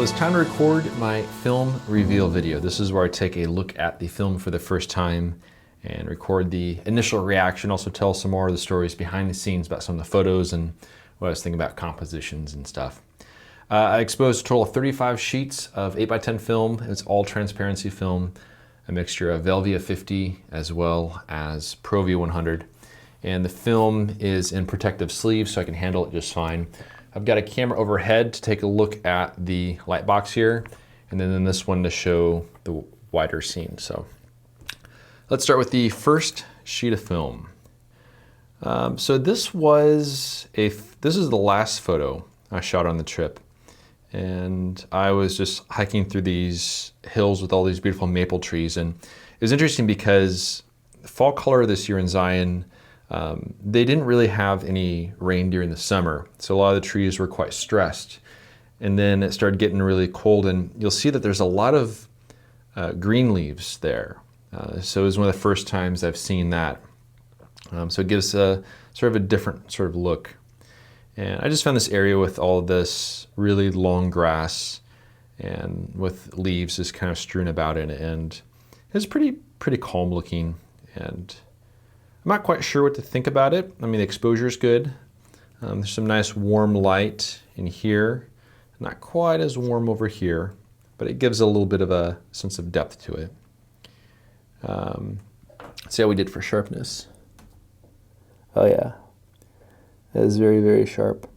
Well, it's time to record my film reveal video. This is where I take a look at the film for the first time and record the initial reaction, also tell some more of the stories behind the scenes about some of the photos and what I was thinking about compositions and stuff. I exposed a total of 35 sheets of 8x10 film. It's all transparency film, a mixture of Velvia 50 as well as Provia 100. And the film is in protective sleeves so I can handle it just fine. I've got a camera overhead to take a look at the light box here, and then this one to show the wider scene. So let's start with the first sheet of film. So this is the last photo I shot on the trip. And I was just hiking through these hills with all these beautiful maple trees. And it was interesting because the fall color this year in Zion, they didn't really have any rain during the summer. So a lot of the trees were quite stressed. And then it started getting really cold, and you'll see that there's a lot of green leaves there. So it was one of the first times I've seen that. So it gives a sort of a different sort of look. And I just found this area with all of this really long grass and with leaves just kind of strewn about in it. And it was pretty calm looking. And I'm not quite sure what to think about it. I mean, the exposure is good. There's some nice warm light in here. Not quite as warm over here, but it gives a little bit of a sense of depth to it. Let's see how we did for sharpness. Oh yeah, that is very, very sharp.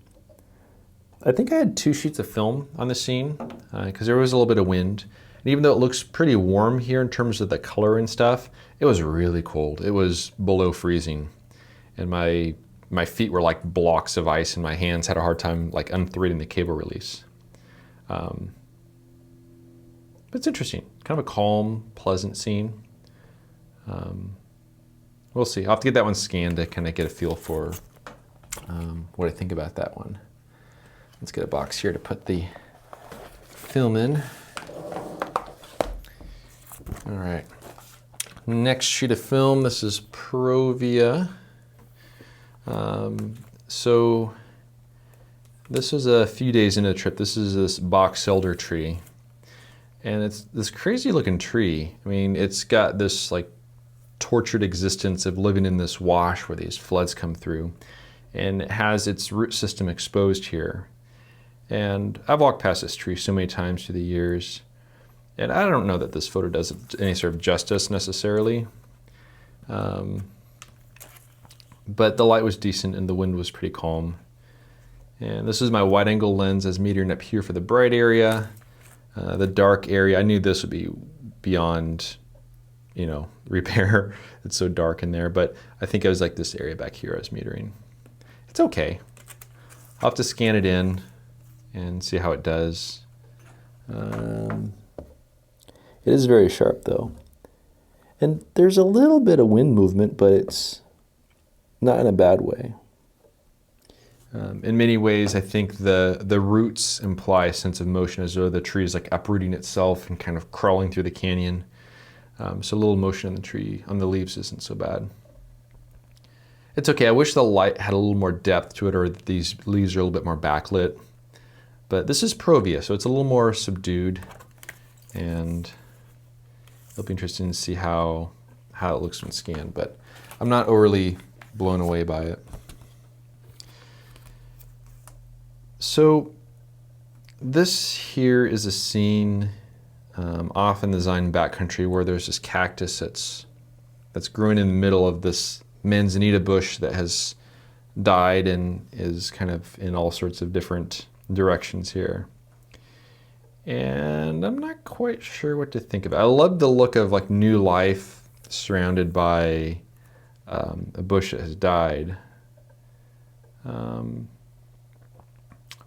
I think I had 2 sheets of film on the scene because there was a little bit of wind. And even though it looks pretty warm here in terms of the color and stuff, it was really cold. It was below freezing. And my feet were like blocks of ice and my hands had a hard time like unthreading the cable release. But it's interesting. Kind of a calm, pleasant scene. We'll see. I'll have to get that one scanned to kind of get a feel for what I think about that one. Let's get a box here to put the film in. All right. Next sheet of film, this is Provia. So this was a few days into the trip. This is this box elder tree. And it's this crazy looking tree. I mean, it's got this like tortured existence of living in this wash where these floods come through. And it has its root system exposed here. And I've walked past this tree so many times through the years. And I don't know that this photo does any sort of justice necessarily. But the light was decent and the wind was pretty calm. And this is my wide angle lens as metering up here for the bright area. The dark area, I knew this would be beyond, repair. It's so dark in there, but I think I was like this area back here I was metering. It's okay. I'll have to scan it in and see how it does. It is very sharp though. And there's a little bit of wind movement, but it's not in a bad way. In many ways, I think the roots imply a sense of motion as though the tree is like uprooting itself and kind of crawling through the canyon. So a little motion on the tree, on the leaves isn't so bad. It's okay. I wish the light had a little more depth to it, or these leaves are a little bit more backlit. But this is Provia, so it's a little more subdued. And it'll be interesting to see how it looks when scanned, but I'm not overly blown away by it. So this here is a scene off in the Zion backcountry where there's this cactus that's growing in the middle of this manzanita bush that has died and is kind of in all sorts of different directions here. And I'm not quite sure what to think about. I love the look of like new life surrounded by a bush that has died.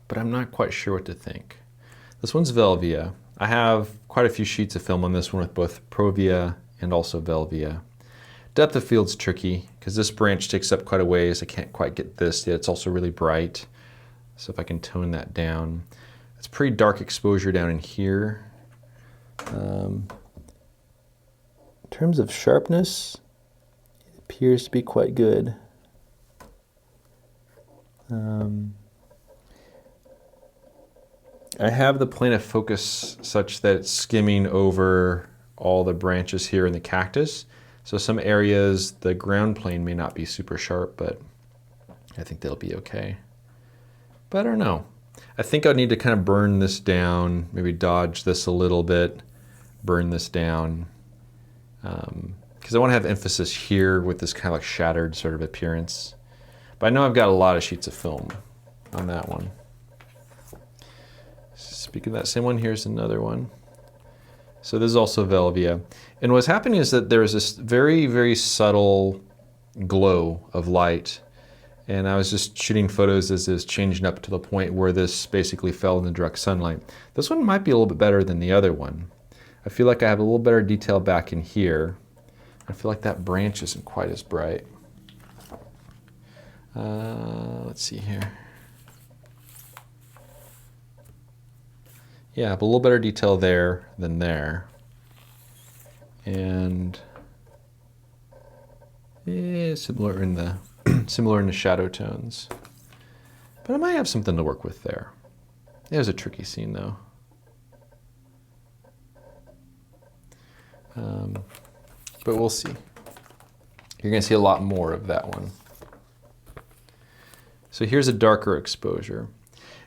But I'm not quite sure what to think. This one's Velvia. I have quite a few sheets of film on this one with both Provia and also Velvia. Depth of field's tricky because this branch takes up quite a ways. I can't quite get this yet. It's also really bright. So if I can tone that down. It's pretty dark exposure down in here. In terms of sharpness, it appears to be quite good. I have the plane of focus such that it's skimming over all the branches here in the cactus. So some areas, the ground plane may not be super sharp, but I think they'll be okay. But I don't know. I think I need to kind of burn this down, maybe dodge this a little bit, burn this down. Because I want to have emphasis here with this kind of like shattered sort of appearance. But I know I've got a lot of sheets of film on that one. Speaking of that same one, here's another one. So this is also Velvia. And what's happening is that there's this very, very subtle glow of light. And I was just shooting photos as it's changing up to the point where this basically fell in the direct sunlight. This one might be a little bit better than the other one. I feel like I have a little better detail back in here. I feel like that branch isn't quite as bright. Let's see here. Yeah, but a little better detail there than there. And similar in the similar in the shadow tones. But I might have something to work with there. It was a tricky scene though. But we'll see. You're going to see a lot more of that one. So here's a darker exposure.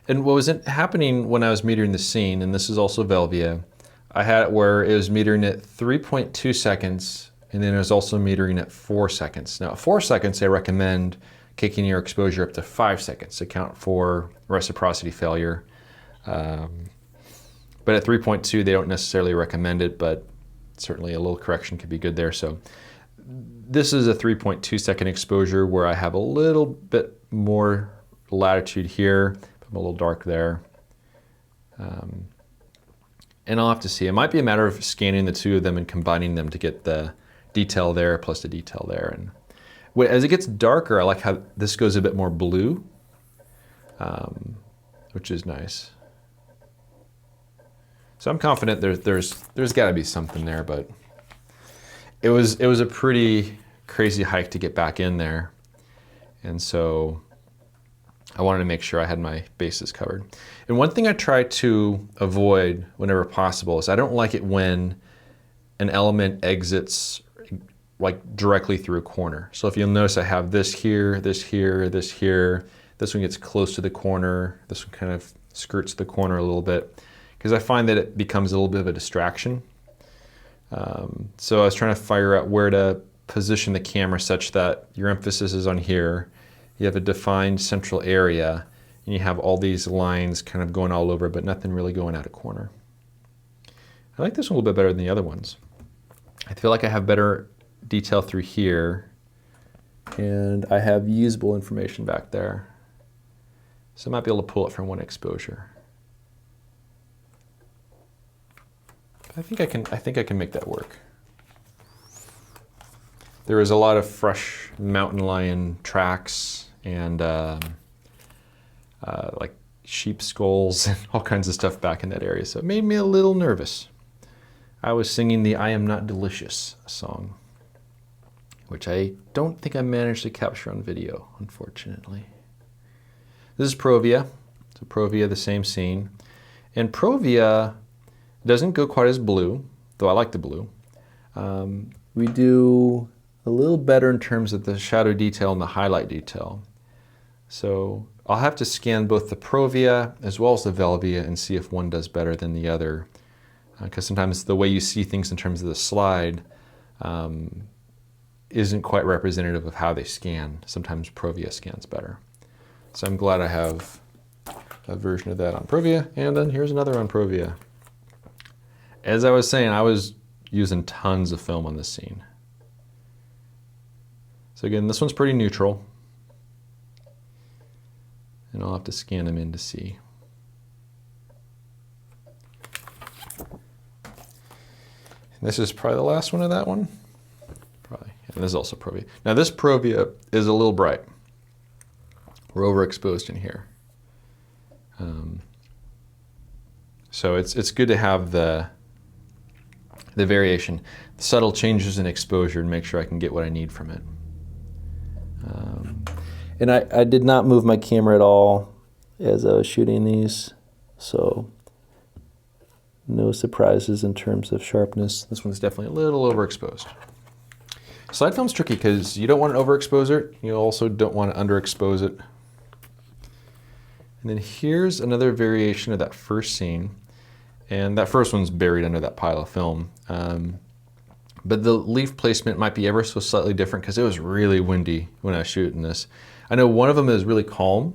And what was happening when I was metering the scene, and this is also Velvia, I had it where it was metering at 3.2 seconds, and then it was also metering at 4 seconds. Now at 4 seconds, I recommend kicking your exposure up to 5 seconds to account for reciprocity failure. But at 3.2, they don't necessarily recommend it, but certainly a little correction could be good there. So this is a 3.2 second exposure where I have a little bit more latitude here. I'm a little dark there. And I'll have to see. It might be a matter of scanning the two of them and combining them to get the detail there plus the detail there. And as it gets darker, I like how this goes a bit more blue, which is nice. So I'm confident there's got to be something there, but it was a pretty crazy hike to get back in there, and so I wanted to make sure I had my bases covered. And one thing I try to avoid whenever possible is I don't like it when an element exits like directly through a corner. So if you'll notice, I have this here, this here, this here. This one gets close to the corner. This one kind of skirts the corner a little bit, because I find that it becomes a little bit of a distraction. So I was trying to figure out where to position the camera such that your emphasis is on here. You have a defined central area, and you have all these lines kind of going all over, but nothing really going out of corner. I like this one a little bit better than the other ones. I feel like I have better detail through here, and I have usable information back there. So I might be able to pull it from one exposure. I think I can make that work. There is a lot of fresh mountain lion tracks and like sheep skulls and all kinds of stuff back in that area, so it made me a little nervous. I was singing the "I Am Not Delicious" song, which I don't think I managed to capture on video, unfortunately. This is Provia. So Provia, the same scene. And Provia doesn't go quite as blue, though I like the blue. We do a little better in terms of the shadow detail and the highlight detail. So I'll have to scan both the Provia as well as the Velvia and see if one does better than the other. Because sometimes the way you see things in terms of the slide isn't quite representative of how they scan. Sometimes Provia scans better. So I'm glad I have a version of that on Provia, and then here's another on Provia. As I was saying, I was using tons of film on this scene. So again, this one's pretty neutral, and I'll have to scan them in to see. And this is probably the last one of that one. Probably. And this is also Provia. Now this Provia is a little bright. We're overexposed in here. So it's good to have the variation, the subtle changes in exposure, and make sure I can get what I need from it. And I did not move my camera at all as I was shooting these, so No surprises in terms of sharpness. This one's definitely a little overexposed. Slide film's tricky because you don't want to overexpose it. You also don't want to underexpose it. And then here's another variation of that first scene. And that first one's buried under that pile of film. But the leaf placement might be ever so slightly different because it was really windy when I was shooting this. I know one of them is really calm,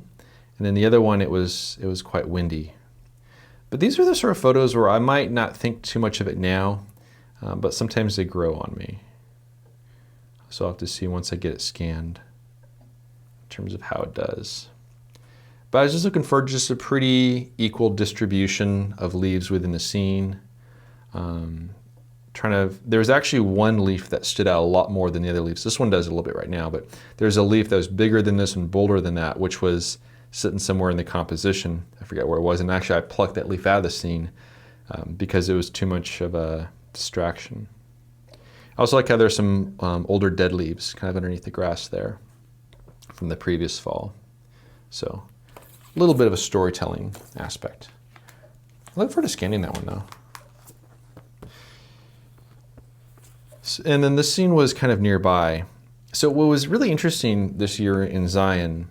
and then the other one it was quite windy. But these are the sort of photos where I might not think too much of it now, but sometimes they grow on me. So I'll have to see once I get it scanned in terms of how it does. But I was just looking for just a pretty equal distribution of leaves within the scene. There's actually one leaf that stood out a lot more than the other leaves. This one does a little bit right now, but there's a leaf that was bigger than this and bolder than that, which was sitting somewhere in the composition. I forget where it was, and actually I plucked that leaf out of the scene because it was too much of a distraction. I also like how there's some older dead leaves kind of underneath the grass there from the previous fall. So a little bit of a storytelling aspect. I look forward to scanning that one though. And then this scene was kind of nearby. So what was really interesting this year in Zion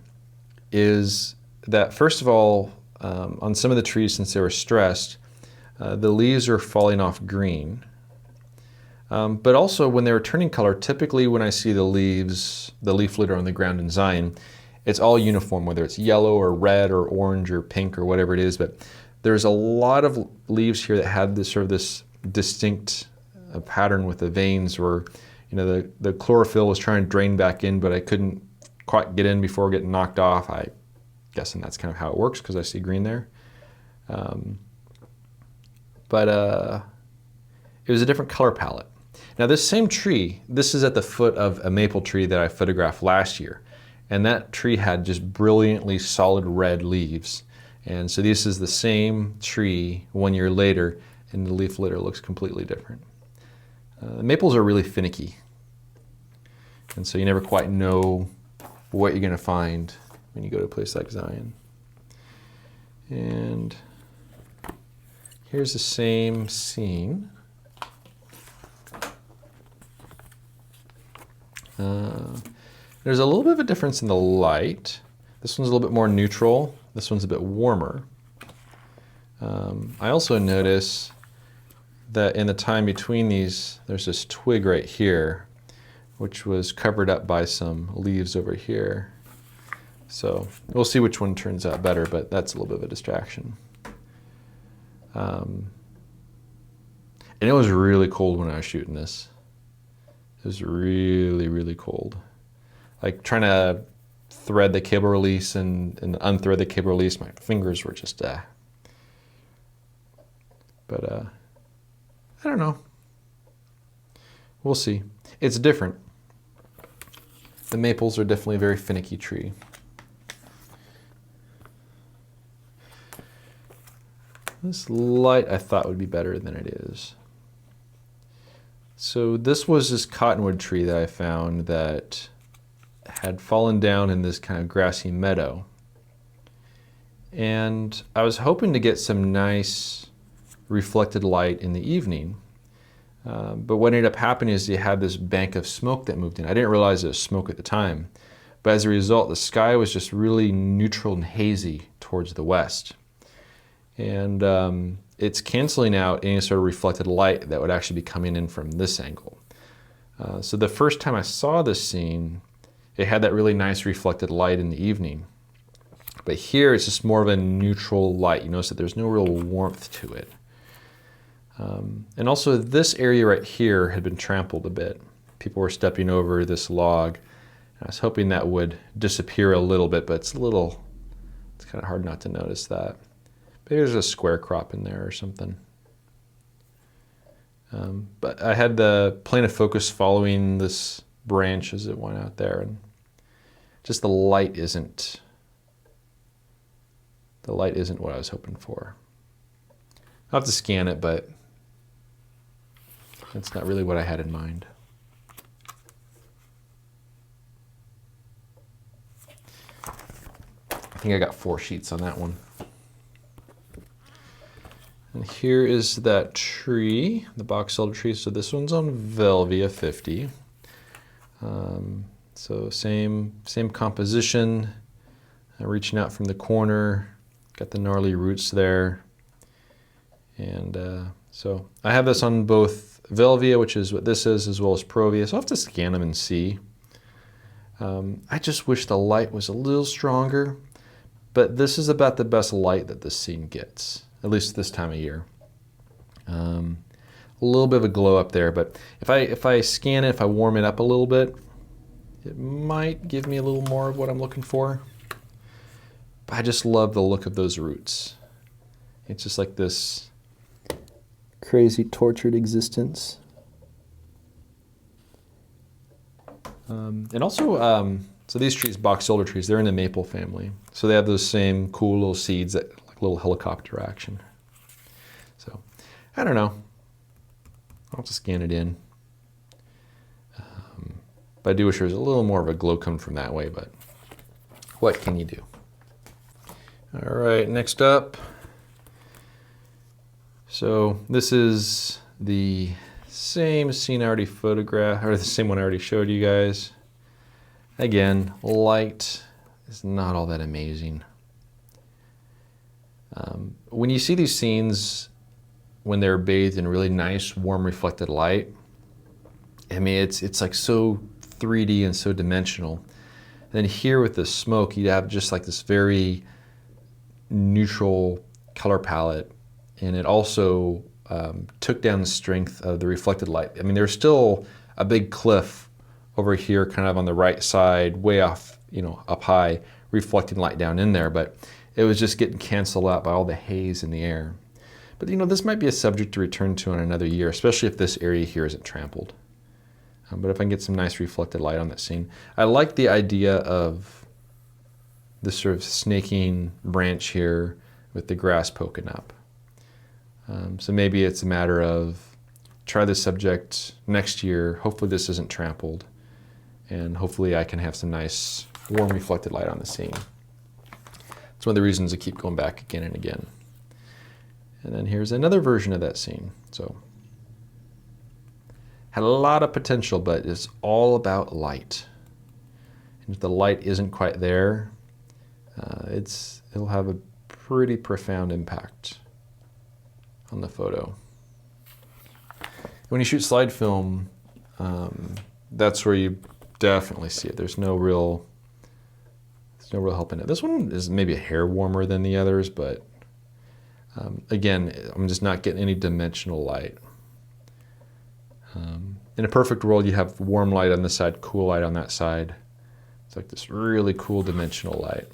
is that, first of all, on some of the trees, since they were stressed, the leaves are falling off green. But also when they were turning color, typically when I see the leaf litter on the ground in Zion, it's all uniform, whether it's yellow or red or orange or pink or whatever it is. But there's a lot of leaves here that had this sort of this distinct pattern with the veins where, the chlorophyll was trying to drain back in, but I couldn't quite get in before getting knocked off. I'm guessing that's kind of how it works because I see green there. But it was a different color palette. Now this same tree, this is at the foot of a maple tree that I photographed last year. And that tree had just brilliantly solid red leaves. And so this is the same tree 1 year later, and the leaf litter looks completely different. Maples are really finicky. And so you never quite know what you're going to find when you go to a place like Zion. And here's the same scene. There's a little bit of a difference in the light. This one's a little bit more neutral. This one's a bit warmer. I also notice that in the time between these, there's this twig right here, which was covered up by some leaves over here. So we'll see which one turns out better, but that's a little bit of a distraction. And it was really cold when I was shooting this. It was really, really cold. Like trying to thread the cable release and unthread the cable release, my fingers were just, But I don't know. We'll see. It's different. The maples are definitely a very finicky tree. This light I thought would be better than it is. So this was this cottonwood tree that I found that had fallen down in this kind of grassy meadow. And I was hoping to get some nice reflected light in the evening. But what ended up happening is you had this bank of smoke that moved in. I didn't realize it was smoke at the time. But as a result, the sky was just really neutral and hazy towards the west. And it's canceling out any sort of reflected light that would actually be coming in from this angle. So the first time I saw this scene, it had that really nice reflected light in the evening. But here it's just more of a neutral light. You notice that there's no real warmth to it. And also this area right here had been trampled a bit. People were stepping over this log. I was hoping that would disappear a little bit, but it's kind of hard not to notice that. Maybe there's a square crop in there or something. But I had the plane of focus following this branch as it went out there, and just the light isn't what I was hoping for. I'll have to scan it, but that's not really what I had in mind. I think I got 4 sheets on that one. And here is that tree, the box elder tree. So this one's on Velvia 50. So same composition, reaching out from the corner, got the gnarly roots there. And so I have this on both Velvia, which is what this is, as well as Provia. So I'll have to scan them and see. I just wish the light was a little stronger, but this is about the best light that this scene gets, at least this time of year. A little bit of a glow up there, but if I scan it, if I warm it up a little bit, it might give me a little more of what I'm looking for. But I just love the look of those roots. It's just like this crazy tortured existence. And also, so these trees, box elder trees, they're in the maple family. So they have those same cool little seeds that like little helicopter action. So I don't know. I'll have to scan it in. But I do wish there was a little more of a glow coming from that way, but what can you do? All right, next up. So this is the same scene I already photographed, or the same one I already showed you guys. Again, light is not all that amazing. When you see these scenes, when they're bathed in really nice, warm, reflected light, I mean, it's like so 3D and so dimensional. And then here with the smoke, you have just like this very neutral color palette, and it also took down the strength of the reflected light. I mean, there's still a big cliff over here, kind of on the right side, way off, up high, reflecting light down in there, but it was just getting canceled out by all the haze in the air. But this might be a subject to return to in another year, especially if this area here isn't trampled. But if I can get some nice reflected light on that scene. I like the idea of this sort of snaking branch here with the grass poking up. So maybe it's a matter of try this subject next year. Hopefully this isn't trampled, and hopefully I can have some nice warm reflected light on the scene. It's one of the reasons I keep going back again and again. And then here's another version of that scene. So had a lot of potential, but it's all about light. And if the light isn't quite there, it'll have a pretty profound impact on the photo. When you shoot slide film, that's where you definitely see it. There's no real help in it. This one is maybe a hair warmer than the others, but again, I'm just not getting any dimensional light. In a perfect world, you have warm light on this side, cool light on that side. It's like this really cool dimensional light.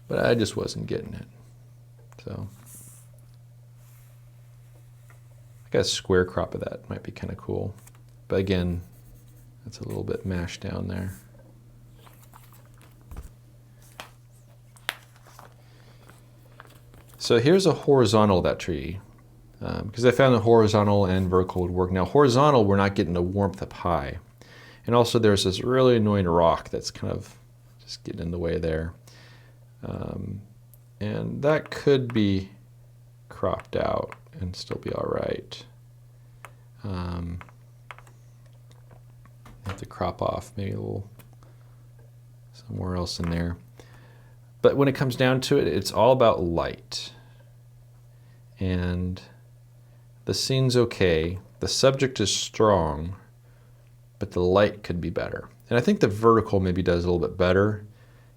But I just wasn't getting it. So I got a square crop of that, might be kind of cool. But again, that's a little bit mashed down there. So here's a horizontal of that tree, because I found the horizontal and vertical would work. Now horizontal, we're not getting the warmth up high. And also there's this really annoying rock that's kind of just getting in the way there. And that could be cropped out and still be all right. Have to crop off maybe a little somewhere else in there. But when it comes down to it, it's all about light. And the scene's okay. The subject is strong, but the light could be better. And I think the vertical maybe does a little bit better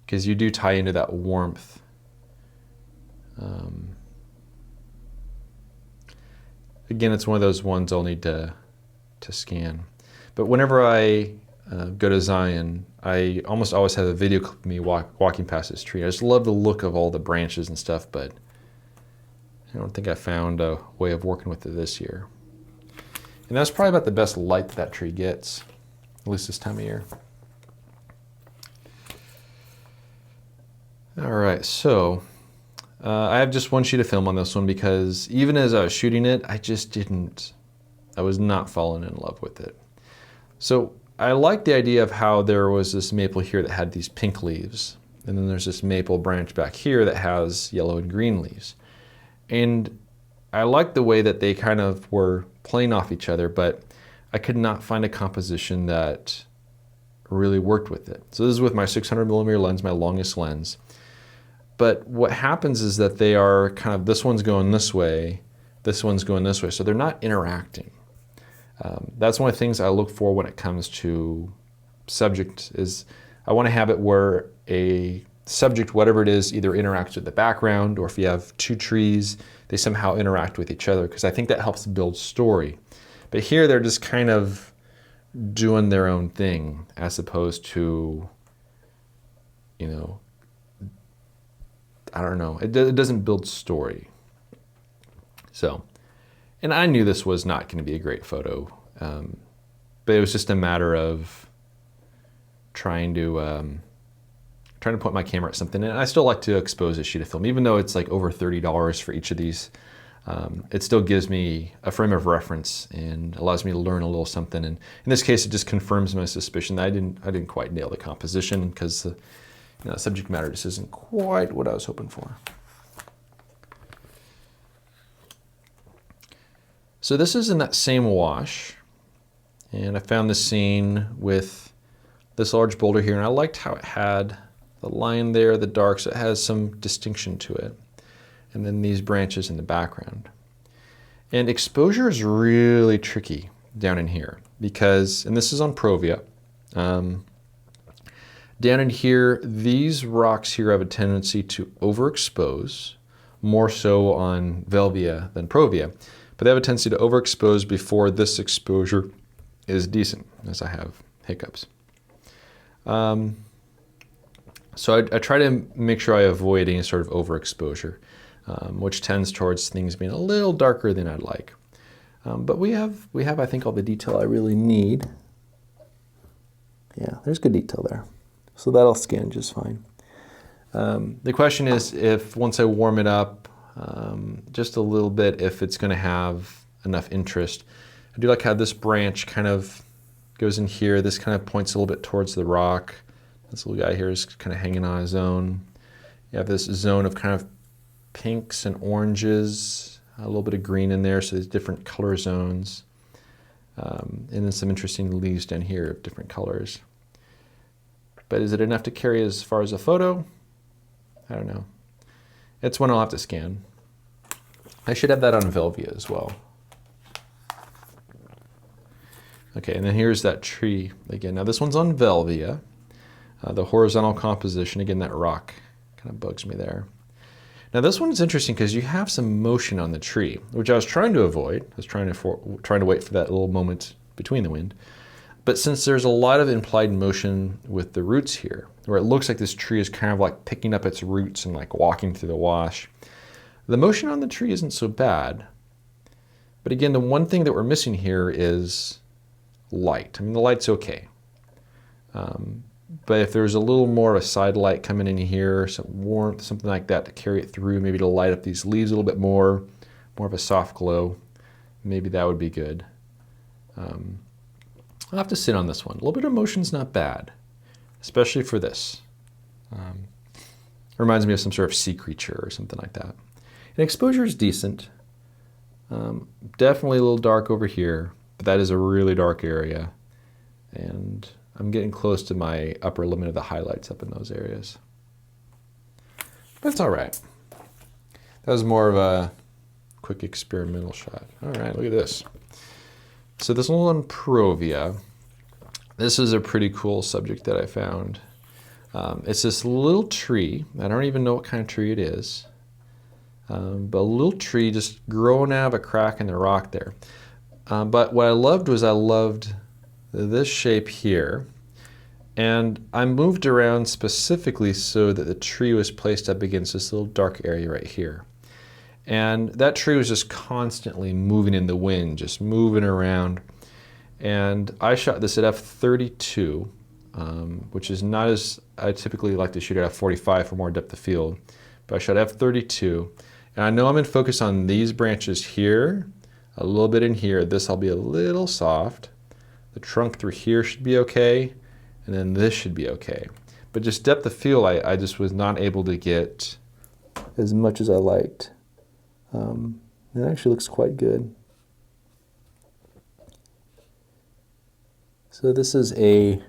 because you do tie into that warmth. Again, it's one of those ones I'll need to scan. But whenever I go to Zion, I almost always have a video clip of me walking past this tree. I just love the look of all the branches and stuff, but I don't think I found a way of working with it this year. And that's probably about the best light that tree gets, at least this time of year. All right, so I have just one sheet of film on this one because even as I was shooting it, I was not falling in love with it. So I like the idea of how there was this maple here that had these pink leaves, and then there's this maple branch back here that has yellow and green leaves. And I liked the way that they kind of were playing off each other, but I could not find a composition that really worked with it. So this is with my 600mm lens, my longest lens. But what happens is that they are kind of, this one's going this way, this one's going this way, so they're not interacting. That's one of the things I look for when it comes to subject, is I want to have it where a subject, whatever it is, either interacts with the background, or if you have two trees, they somehow interact with each other, because I think that helps build story. But here they're just kind of doing their own thing, as opposed to, you know, I don't know, it doesn't build story. So, and I knew this was not going to be a great photo, but it was just a matter of trying to point my camera at something. And I still like to expose a sheet of film, even though it's like over $30 for each of these. It still gives me a frame of reference and allows me to learn a little something. And in this case, it just confirms my suspicion that I didn't quite nail the composition, because the subject matter just isn't quite what I was hoping for. So this is in that same wash, and I found this scene with this large boulder here, and I liked how it had the line there, the dark, so it has some distinction to it. And then these branches in the background. And exposure is really tricky down in here, because, and this is on Provia, down in here, these rocks here have a tendency to overexpose, more so on Velvia than Provia, but they have a tendency to overexpose before this exposure is decent, as I have hiccups. So I try to make sure I avoid any sort of overexposure, which tends towards things being a little darker than I'd like. But we have, I think, all the detail I really need. Yeah, there's good detail there. So that'll scan just fine. The question is, if once I warm it up just a little bit, if it's going to have enough interest. I do like how this branch kind of goes in here. This kind of points a little bit towards the rock. This little guy here is kind of hanging on his own. You have this zone of kind of pinks and oranges, a little bit of green in there, so there's different color zones. And then some interesting leaves down here of different colors. But is it enough to carry as far as a photo? I don't know. It's one I'll have to scan. I should have that on Velvia as well. Okay, and then here's that tree again. Now this one's on Velvia. The horizontal composition, again, that rock kind of bugs me there. Now this one's interesting because you have some motion on the tree, which I was trying to avoid. I was trying to wait for that little moment between the wind. But since there's a lot of implied motion with the roots here, where it looks like this tree is kind of like picking up its roots and like walking through the wash, the motion on the tree isn't so bad. But again, the one thing that we're missing here is light. I mean, the light's okay. But if there's a little more of a side light coming in here, some warmth, something like that to carry it through, maybe to light up these leaves a little bit more of a soft glow, maybe that would be good. I'll have to sit on this one. A little bit of motion's not bad, especially for this. Reminds me of some sort of sea creature or something like that. And exposure is decent. Definitely a little dark over here, but that is a really dark area. And I'm getting close to my upper limit of the highlights up in those areas. But it's all right. That was more of a quick experimental shot. All right, look at this. So this one on Provia, this is a pretty cool subject that I found. It's this little tree. I don't even know what kind of tree it is. But a little tree just growing out of a crack in the rock there. But what I loved was I loved this shape here. And I moved around specifically so that the tree was placed up against this little dark area right here. And that tree was just constantly moving in the wind, just moving around. And I shot this at f32, which is not as I typically like to shoot at f45 for more depth of field. But I shot f32. And I know I'm in focus on these branches here, a little bit in here. This I'll be a little soft. The trunk through here should be okay. And then this should be okay. But just depth of field, I just was not able to get as much as I liked. It actually looks quite good. So this is a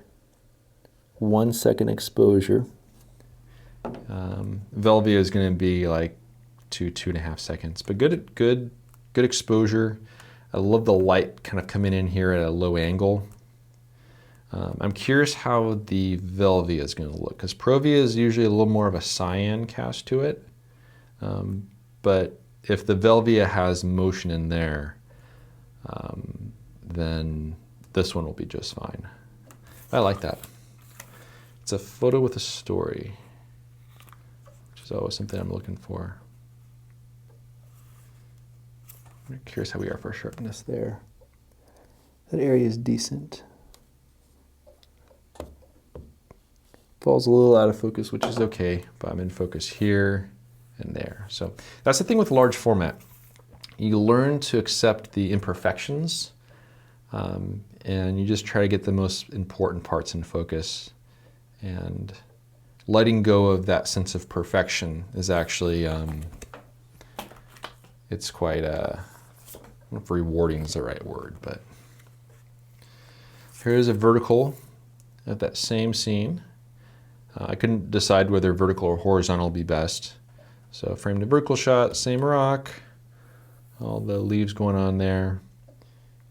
1 second exposure. Velvia is going to be like 2.5 seconds, but good exposure. I love the light kind of coming in here at a low angle. I'm curious how the Velvia is going to look, because Provia is usually a little more of a cyan cast to it. But if the Velvia has motion in there, then this one will be just fine. I like that. It's a photo with a story, which is always something I'm looking for. I'm curious how we are for sharpness there. That area is decent. Falls a little out of focus, which is okay, but I'm in focus here and there. So that's the thing with large format. You learn to accept the imperfections, and you just try to get the most important parts in focus. And letting go of that sense of perfection is actually, it's quite, I don't know if rewarding is the right word, but here's a vertical of that same scene. I couldn't decide whether vertical or horizontal would be best. So frame to vertical shot, same rock, all the leaves going on there.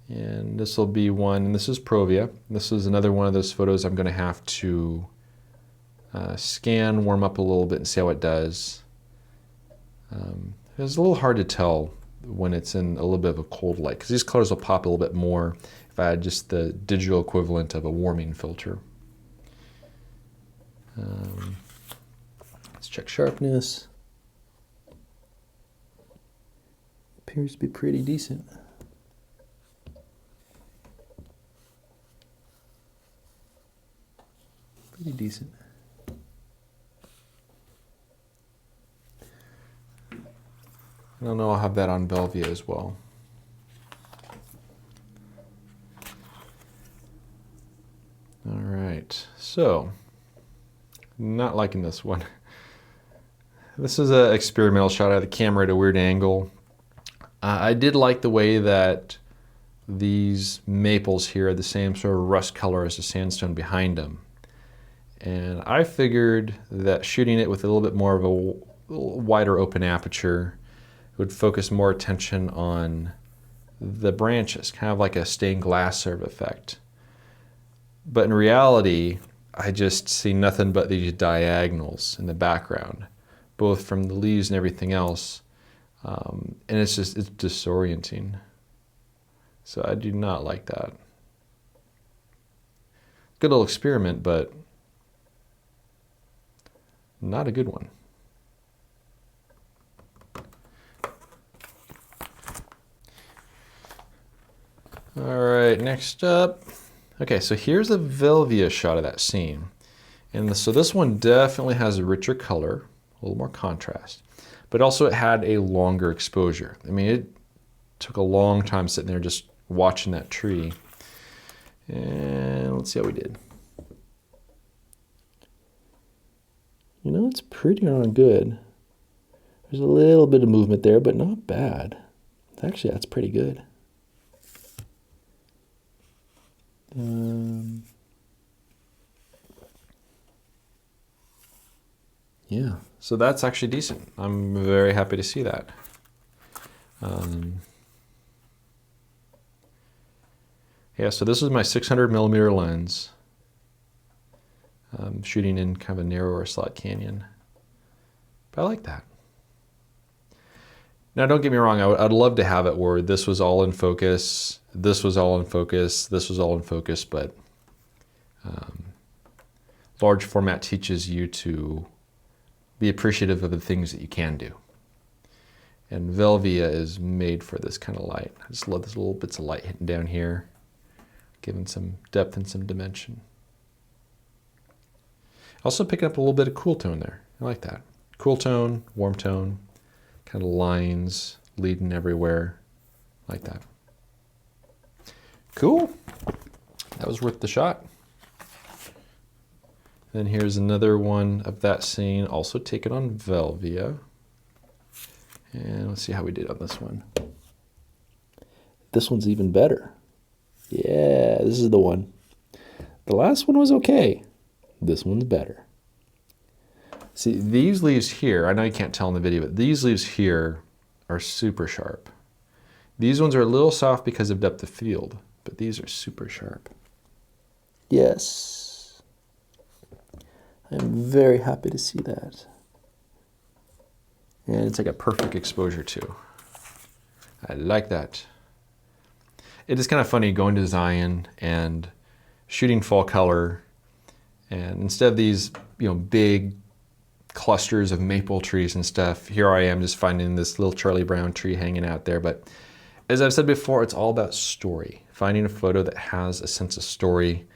And this will be one, and this is Provia. This is another one of those photos I'm going to have to scan, warm up a little bit and see how it does. It's a little hard to tell when it's in a little bit of a cold light, because these colors will pop a little bit more if I had just the digital equivalent of a warming filter. Let's check sharpness. Appears to be pretty decent. Pretty decent. I don't know, I'll have that on Velvia as well. All right, so not liking this one. This is an experimental shot. I had the camera at a weird angle. I did like the way that these maples here are the same sort of rust color as the sandstone behind them. And I figured that shooting it with a little bit more of a wider open aperture would focus more attention on the branches, kind of like a stained glass sort of effect. But in reality, I just see nothing but these diagonals in the background, both from the leaves and everything else. And it's disorienting. So I do not like that. Good little experiment, but not a good one. All right, next up. Okay, so here's a Velvia shot of that scene. And so this one definitely has a richer color, a little more contrast, but also it had a longer exposure. I mean, it took a long time sitting there just watching that tree. And let's see how we did. You know, it's pretty darn good. There's a little bit of movement there, but not bad. Actually, that's pretty good. Yeah, so that's actually decent. I'm very happy to see that. Yeah, so this is my 600mm lens. Shooting in kind of a narrower slot canyon. But I like that. Now, don't get me wrong, I'd love to have it where this was all in focus, this was all in focus, this was all in focus, but large format teaches you to be appreciative of the things that you can do. And Velvia is made for this kind of light. I just love these little bits of light hitting down here, giving some depth and some dimension. Also picking up a little bit of cool tone there. I like that. Cool tone, warm tone, kind of lines leading everywhere. Like that. Cool. That was worth the shot. Then here's another one of that scene, also taken on Velvia. And let's see how we did on this one. This one's even better. Yeah, this is the one. The last one was okay. This one's better. See, these leaves here, I know you can't tell in the video, but these leaves here are super sharp. These ones are a little soft because of depth of field, but these are super sharp. Yes. I'm very happy to see that. And it's like a perfect exposure too. I like that. It is kind of funny going to Zion and shooting fall color, and instead of these, big clusters of maple trees and stuff, here I am just finding this little Charlie Brown tree hanging out there. But as I've said before, it's all about story. Finding a photo that has a sense of story,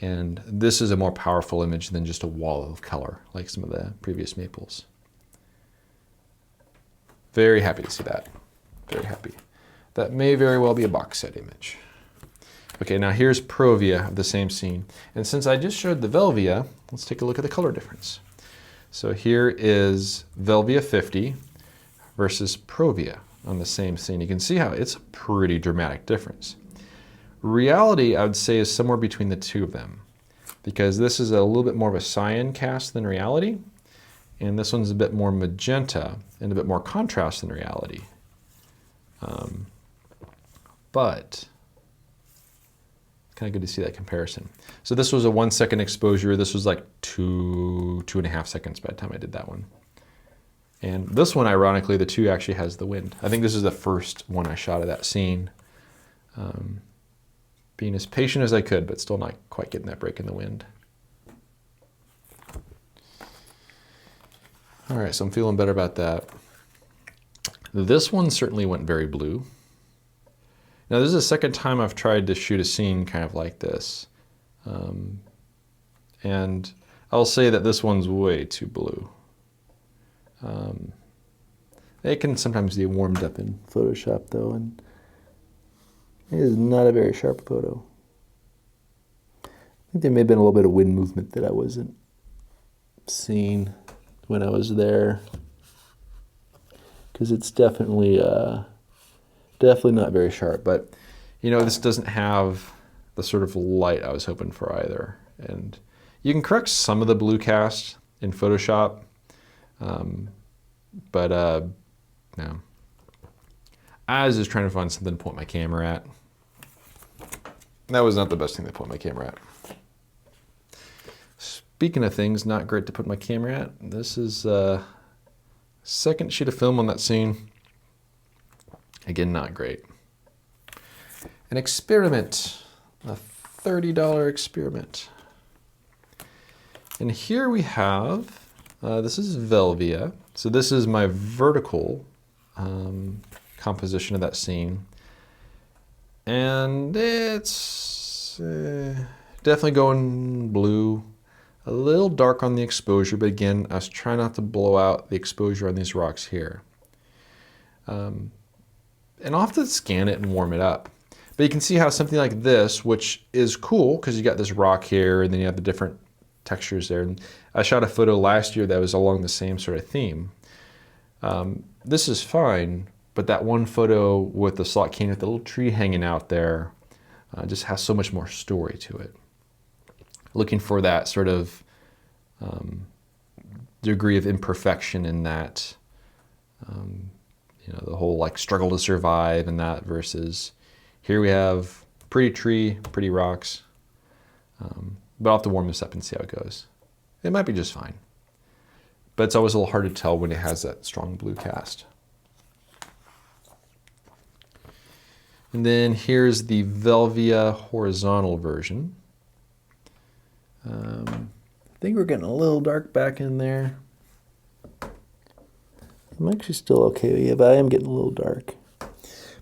and this is a more powerful image than just a wall of color like some of the previous maples. Very happy to see that. Very happy. That may very well be a box set image. Okay, now here's Provia of the same scene. And since I just showed the Velvia, let's take a look at the color difference. So here is Velvia 50 versus Provia on the same scene. You can see how it's a pretty dramatic difference. Reality, I would say, is somewhere between the two of them, because this is a little bit more of a cyan cast than Reality, and this one's a bit more magenta and a bit more contrast than Reality. But kind of good to see that comparison. So this was a 1 second exposure. This was like 2.5 seconds by the time I did that one. And this one, ironically, the 2 actually has the wind. I think this is the first one I shot of that scene. Being as patient as I could, but still not quite getting that break in the wind. All right, so I'm feeling better about that. This one certainly went very blue. Now, this is the second time I've tried to shoot a scene kind of like this. And I'll say that this one's way too blue. It can sometimes be warmed up in Photoshop, though, and it is not a very sharp photo. I think there may have been a little bit of wind movement that I wasn't seeing when I was there, because it's definitely not very sharp. But this doesn't have the sort of light I was hoping for either. And you can correct some of the blue cast in Photoshop, but no. I was just trying to find something to point my camera at. That was not the best thing to point my camera at. Speaking of things not great to put my camera at, this is second sheet of film on that scene. Again, not great. An experiment, a $30 experiment. And here we have, this is Velvia. So this is my vertical composition of that scene. And it's definitely going blue. A little dark on the exposure, but again, I was trying not to blow out the exposure on these rocks here. And I'll have to scan it and warm it up. But you can see how something like this, which is cool because you got this rock here and then you have the different textures there. And I shot a photo last year that was along the same sort of theme. This is fine, but that one photo with the slot cane with the little tree hanging out there just has so much more story to it. Looking for that sort of degree of imperfection in that, the whole struggle to survive and that, versus here we have pretty tree, pretty rocks. But I'll have to warm this up and see how it goes. It might be just fine. But it's always a little hard to tell when it has that strong blue cast. And then here's the Velvia horizontal version. I think we're getting a little dark back in there. I'm actually still okay, yeah, but I am getting a little dark.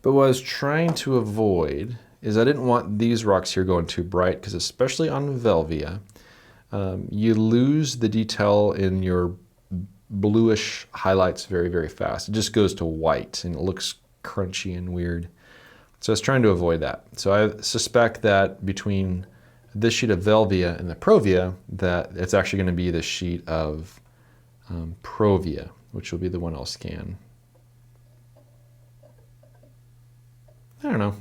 But what I was trying to avoid is I didn't want these rocks here going too bright, because especially on Velvia, you lose the detail in your bluish highlights very, very fast. It just goes to white and it looks crunchy and weird. So I was trying to avoid that. So I suspect that between this sheet of Velvia and the Provia, that it's actually going to be the sheet of Provia, which will be the one I'll scan. I don't know.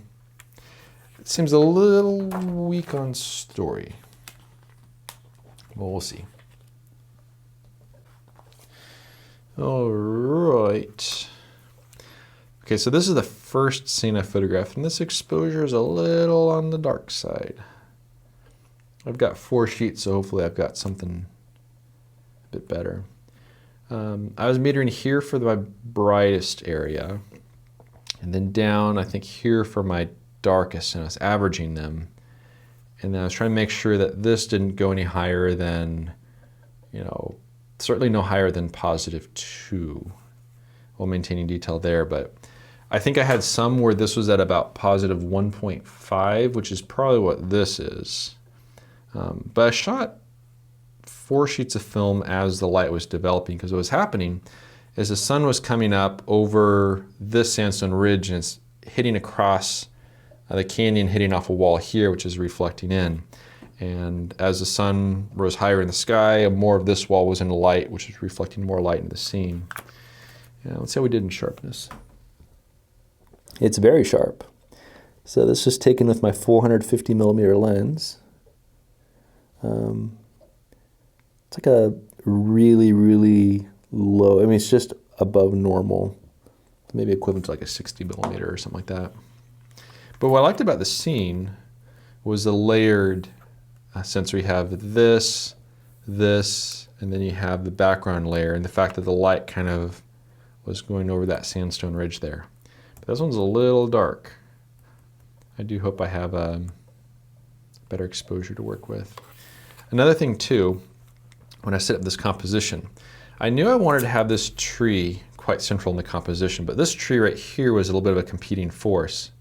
It seems a little weak on story. Well, we'll see. All right. Okay, so this is the first scene I photographed, and this exposure is a little on the dark side. I've got 4 sheets, so hopefully I've got something a bit better. I was metering here for my brightest area, and then down, I think, here for my darkest, and I was averaging them. And then I was trying to make sure that this didn't go any higher than, you know, certainly no higher than +2, while maintaining detail there. But I think I had some where this was at about +1.5, which is probably what this is. But I shot 4 sheets of film as the light was developing, because what was happening is the sun was coming up over this sandstone ridge and it's hitting across the canyon, hitting off a wall here, which is reflecting in. And as the sun rose higher in the sky, more of this wall was in light, which is reflecting more light into the scene. Yeah, let's see how we did in sharpness. It's very sharp. So this was taken with my 450mm lens. It's like a really, really low, I mean, it's just above normal. Maybe equivalent to like a 60mm or something like that. But what I liked about the scene was the layered sense where you have this, and then you have the background layer, and the fact that the light kind of was going over that sandstone ridge there. But this one's a little dark. I do hope I have a better exposure to work with. Another thing too, when I set up this composition, I knew I wanted to have this tree quite central in the composition, but this tree right here was a little bit of a competing force.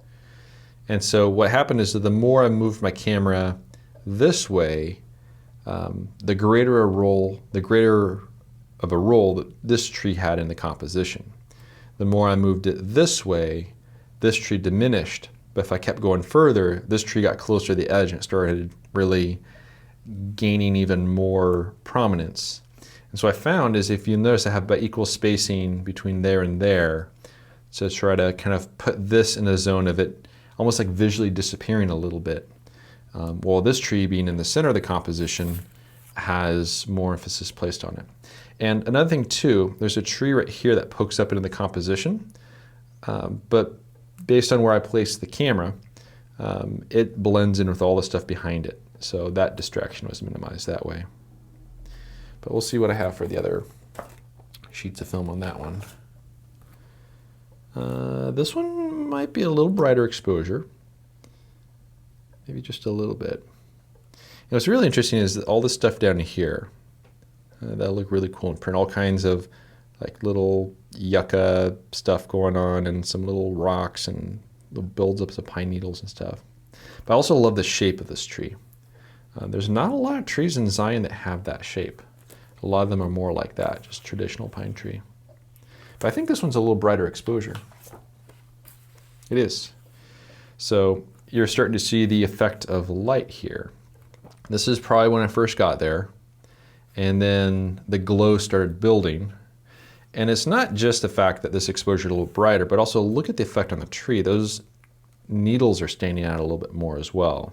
And so what happened is that the more I moved my camera this way, the greater of a role that this tree had in the composition. The more I moved it this way, this tree diminished. But if I kept going further, this tree got closer to the edge and it started really gaining even more prominence. And so I found is, if you notice, I have about equal spacing between there and there, to try to kind of put this in a zone of it almost like visually disappearing a little bit. While this tree, being in the center of the composition, has more emphasis placed on it. And another thing too, there's a tree right here that pokes up into the composition, but based on where I place the camera, it blends in with all the stuff behind it. So that distraction was minimized that way. But we'll see what I have for the other sheets of film on that one. This one might be a little brighter exposure, maybe just a little bit. And what's really interesting is that all this stuff down here, that'll look really cool in print. All kinds of like little yucca stuff going on, and some little rocks and little buildups of pine needles and stuff. But I also love the shape of this tree. There's not a lot of trees in Zion that have that shape. A lot of them are more like that, just traditional pine tree. But I think this one's a little brighter exposure. It is. So you're starting to see the effect of light here. This is probably when I first got there, and then the glow started building. And it's not just the fact that this exposure is a little brighter, but also look at the effect on the tree. Those needles are standing out a little bit more as well.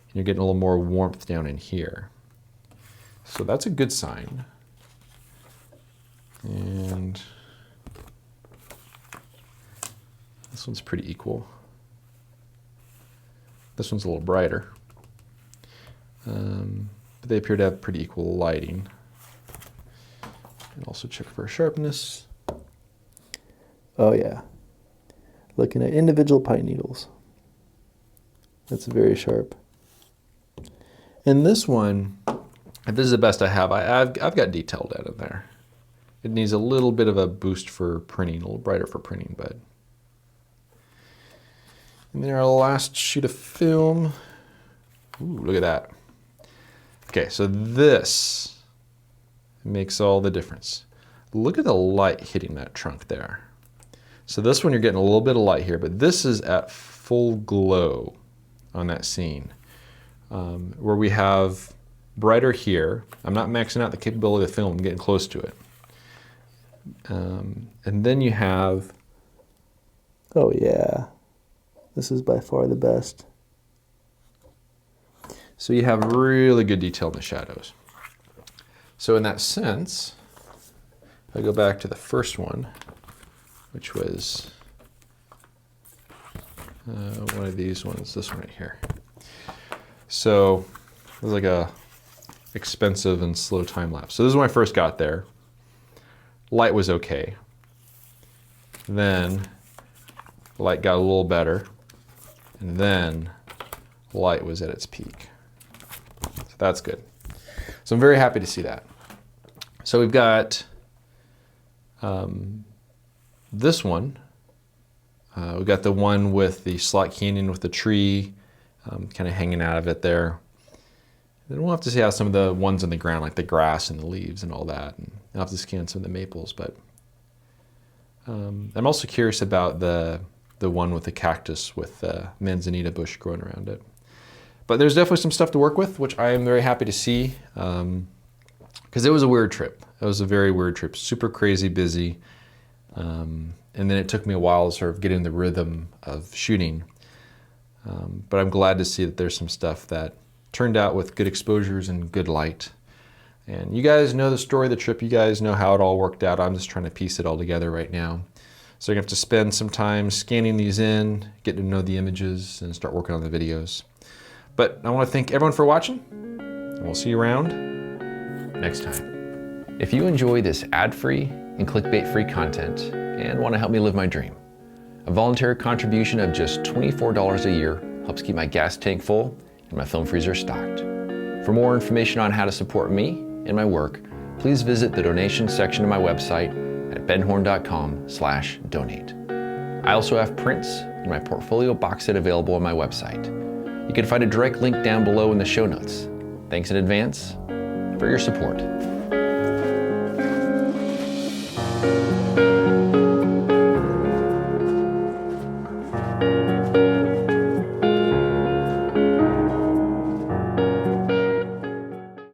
And you're getting a little more warmth down in here. So that's a good sign. And this one's pretty equal. This one's a little brighter. But they appear to have pretty equal lighting. And also check for sharpness. Oh yeah. Looking at individual pine needles. That's very sharp. And this one, if this is the best I have, I've got detail down in there. It needs a little bit of a boost for printing, a little brighter for printing, but. And then our last sheet of film. Ooh, look at that. Okay, so this makes all the difference. Look at the light hitting that trunk there. So this one you're getting a little bit of light here, but this is at full glow on that scene. Where we have brighter here. I'm not maxing out the capability of the film, I'm getting close to it. And then you have, oh yeah, This is by far the best. So you have really good detail in the shadows. So in that sense, if I go back to the first one, which was one of these ones, this one right here. So it was like a expensive and slow time lapse. So this is when I first got there. Light was okay. Then light got a little better, and then light was at its peak. So that's good. So I'm very happy to see that. So we've got this one. We've got the one with the slot canyon with the tree kind of hanging out of it there. Then we'll have to see how some of the ones on the ground, like the grass and the leaves and all that. And I'll have to scan some of the maples, but I'm also curious about the one with the cactus with the manzanita bush growing around it. But there's definitely some stuff to work with, which I am very happy to see, because it was a weird trip. It was a very weird trip, super crazy busy. And then it took me a while to sort of get in the rhythm of shooting. But I'm glad to see that there's some stuff that turned out with good exposures and good light. And you guys know the story of the trip. You guys know how it all worked out. I'm just trying to piece it all together right now. So you're gonna have to spend some time scanning these in, get to know the images, and start working on the videos. But I want to thank everyone for watching, and we'll see you around next time. If you enjoy this ad-free and clickbait-free content and want to help me live my dream, a voluntary contribution of just $24 a year helps keep my gas tank full and my film freezer stocked. For more information on how to support me and my work, please visit the donation section of my website at benhorn.com/donate. I also have prints and my portfolio box set available on my website. You can find a direct link down below in the show notes. Thanks in advance for your support.